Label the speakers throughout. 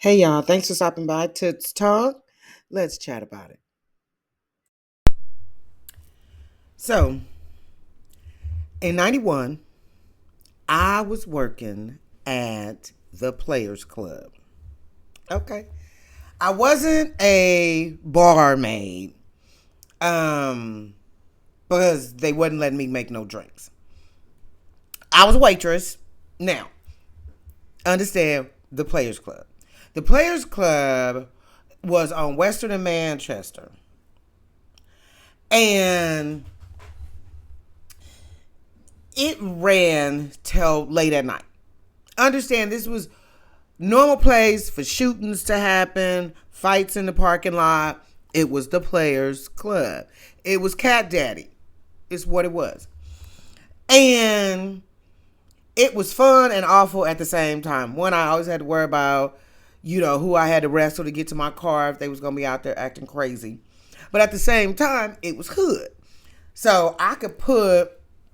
Speaker 1: Hey y'all, thanks for stopping by to talk. Let's chat about it. So, in 91, I was working at the Players Club. Okay. I wasn't a barmaid um, because they wouldn't letting me make no drinks. I was a waitress. Now, understand the Players Club. The Players Club was on Western and Manchester. And it ran till late at night. Understand this was normal place for shootings to happen, fights in the parking lot. It was the Players Club. It was Cat Daddy. It's what it was. And it was fun and awful at the same time. One, I always had to worry about, who I had to wrestle to get to my car if they was going to be out there acting crazy. But at the same time, it was hood. So I could put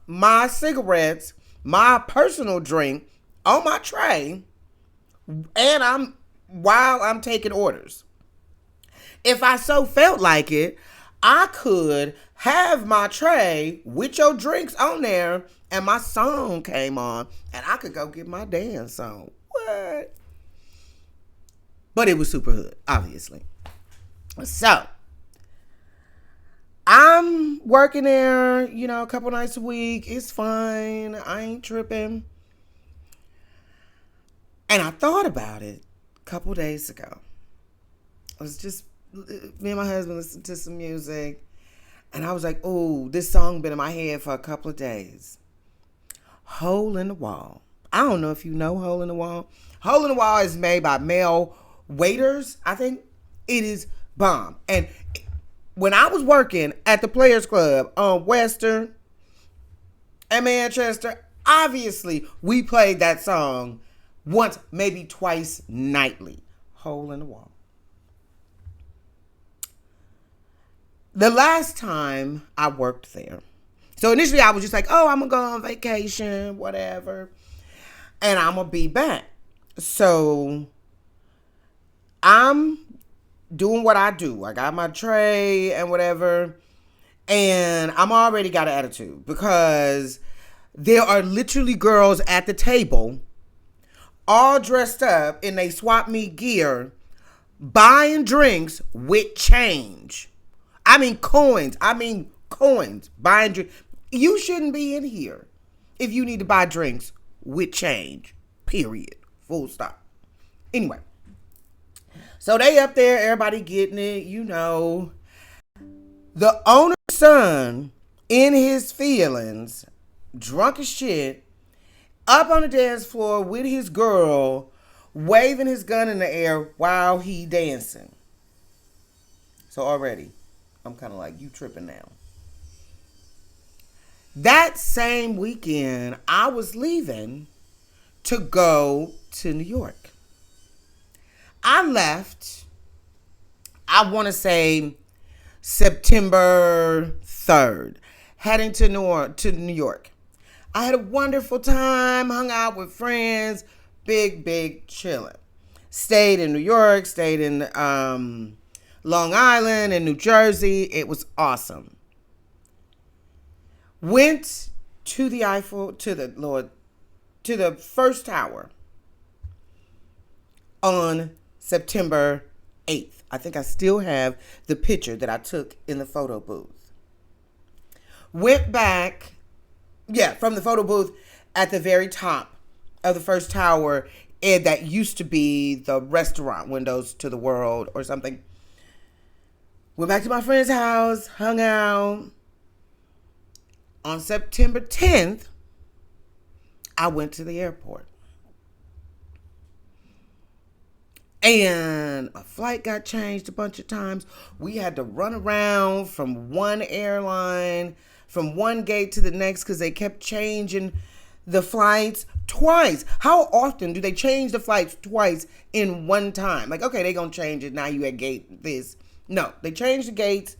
Speaker 1: my cigarettes, my personal drink on my tray, and while I'm taking orders. If I so felt like it, I could have my tray with your drinks on there and my song came on and I could go get my dance song. What? But it was super hood, obviously. So I'm working there, a couple nights a week. It's fine. I ain't tripping. And I thought about it a couple days ago. I was just, me and my husband listened to some music. And I was like, oh, this song been in my head for a couple of days. Hole in the Wall. I don't know if you know Hole in the Wall. Hole in the Wall is made by male waiters. I think it is bomb. And when I was working at the Players Club on Western and Manchester, obviously we played that song once, maybe twice nightly. Hole in the Wall. The last time I worked there, so initially I was just like, oh, I'm going to go on vacation, whatever, and I'm going to be back. So I'm doing what I do. I got my tray and whatever, and I'm already got an attitude because there are literally girls at the table all dressed up in they swap meet gear buying drinks with change. I mean coins. Buying drinks. You shouldn't be in here if you need to buy drinks with change. Period. Full stop. Anyway. So they up there, everybody getting it, The owner's son, in his feelings, drunk as shit, up on the dance floor with his girl, waving his gun in the air while he dancing. So already, I'm kind of like, you tripping now. That same weekend, I was leaving to go to New York. I left, I want to say September 3rd, heading to New York. I had a wonderful time, hung out with friends, big chilling. Stayed in New York, stayed in Long Island and New Jersey. It was awesome. Went to the to the first tower on September 8th. I think I still have the picture that I took in the photo booth. Went back, from the photo booth at the very top of the first tower, and that used to be the restaurant, Windows to the World or something. Went back to my friend's house, hung out. On September 10th, I went to the airport. And a flight got changed a bunch of times. We had to run around from one airline, from one gate to the next, because they kept changing the flights twice. How often do they change the flights twice in one time? Like, okay, they're going to change it. Now you at gate this. No, they changed the gates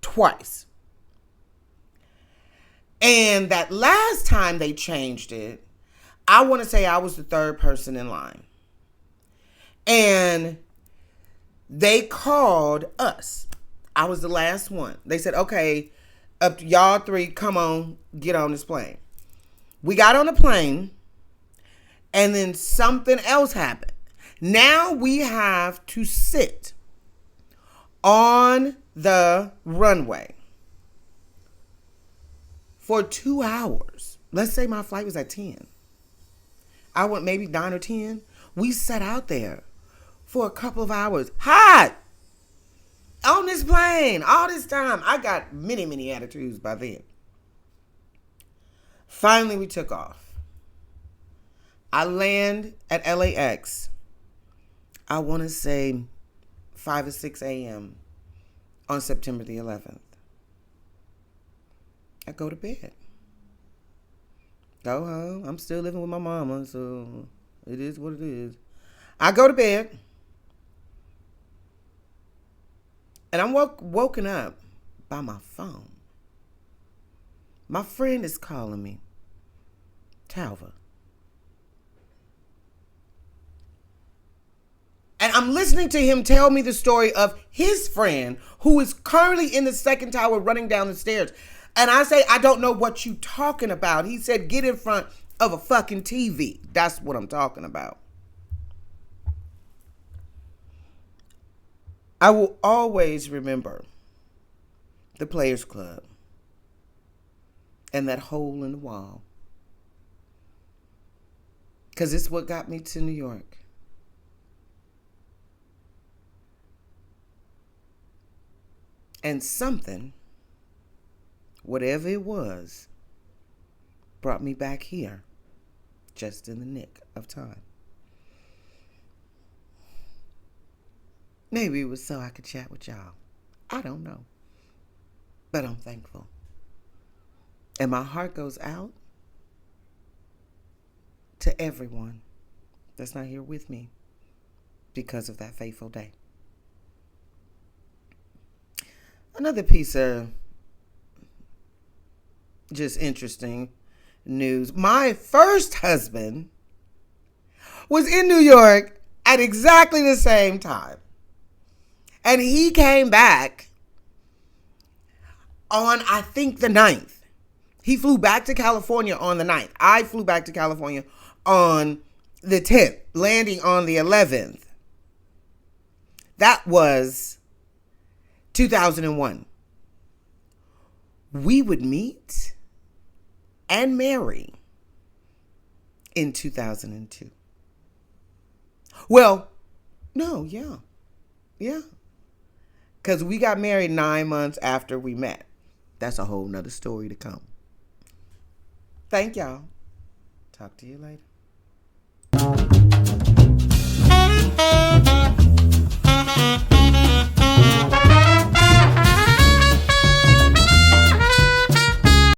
Speaker 1: twice. And that last time they changed it, I want to say I was the third person in line. And they called us. I was the last one. They said, okay, up to y'all three, come on, get on this plane. We got on the plane, and then something else happened. Now we have to sit on the runway for 2 hours. Let's say my flight was at 10. I went maybe 9 or 10. We sat out there for a couple of hours. Hot! On this plane. All this time. I got many, many attitudes by then. Finally, we took off. I land at LAX. I want to say 5 or 6 a.m. on September the 11th. I go to bed. Go home. I'm still living with my mama, so it is what it is. I go to bed. And I'm woken up by my phone. My friend is calling me. Talva. And I'm listening to him tell me the story of his friend who is currently in the second tower running down the stairs. And I say, I don't know what you talking about. He said, get in front of a fucking TV. That's what I'm talking about. I will always remember the Players Club and that hole in the wall. Because it's what got me to New York. And something, whatever it was, brought me back here just in the nick of time. Maybe it was so I could chat with y'all. I don't know. But I'm thankful. And my heart goes out to everyone that's not here with me because of that fateful day. Another piece of just interesting news. My first husband was in New York at exactly the same time. And he came back on, I think, the 9th. He flew back to California on the 9th. I flew back to California on the 10th, landing on the 11th. That was 2001. We would meet and marry in 2002. Well, no, yeah. Because we got married 9 months after we met. That's a whole nother story to come. Thank y'all. Talk to you later.